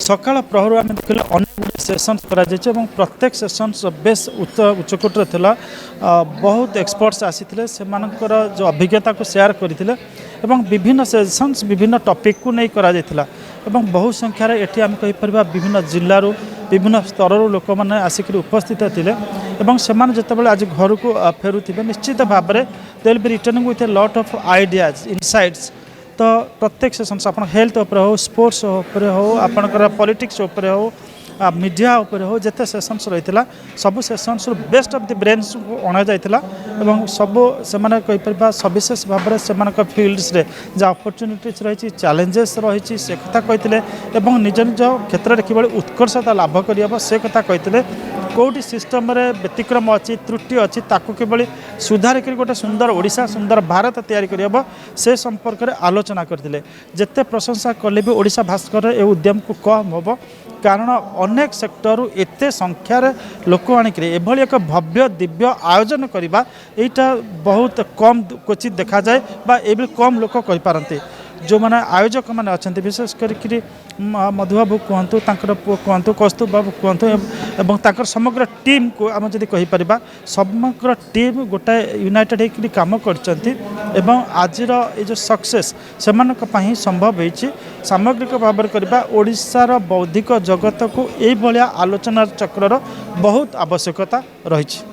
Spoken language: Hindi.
सकाळ प्रहर आम देखिले अनेक गुड सेसन्स प्रत्येक सेसन्स बेस उच्चकोटर थिला बहुत एक्सपर्ट्स आसीथिले सेमानकर जो अभिज्ञता को शेयर करथिले एवं विभिन्न सेसन्स विभिन्न टॉपिक को नहीं करा जायथिला एवं बहु संख्यार एठी आम कहि परबा विभिन्न जिल्लारू विभिन्न स्तररू लोक माने आसिक उपस्थित थिले एवं सेमान जतबेले आज घर को फेरुथिबे निश्चित भाव में they will be returning with a lot of ideas insights. तो प्रत्येक सेसन्स आप हेल्थ उपर हो स्पोर्ट्स उपर हो आपणकर पॉलिटिक्स उपर हो मीडिया उपर हो जिते सेसन्स रही सबू sessions best of the brains अणा जाइथिला एवं सबू से कहीपर सविशेष भाव में से फील्ड्स रे जो अपॉर्चुनिटीज रही चैलेंजेस रही से कथा कहते निज निज क्षेत्र में किभली उत्कर्षता लाभ कर से कथा कहते कौटी सिस्टम रे व्यतिक्रम अच्छी त्रुटि अच्छी ताकू किभली सुधार कर गोटे सुंदर ओडिशा सुंदर भारत तैयारी कर से संपर्क में आलोचना करते जिते प्रशंसा कले भी ओडिशा भास्कर ए उद्यम को कम हम कारण अनेक सेक्टर एते संख्यार लोक आणिक एभली एक भव्य दिव्य आयोजन करवा यहाँ बहुत कम क्वचित देखा जाए बा एभली कम लोक कर जो मैंने आयोजक मैंने अच्छा विशेष करके मधुबाबू कहतु पुओ कहतु कौस्तुभ बाबू कहतु एवं समग्र टीम को आम जदि कहीपर समग्र टीम गोटाए यूनाइटेड होकर कम कर आज ये जो सक्सेस से संभव होती सामग्रिक भाव में करवा ओडिशार बौद्धिक जगत को यह आलोचना चक्र बहुत आवश्यकता रही।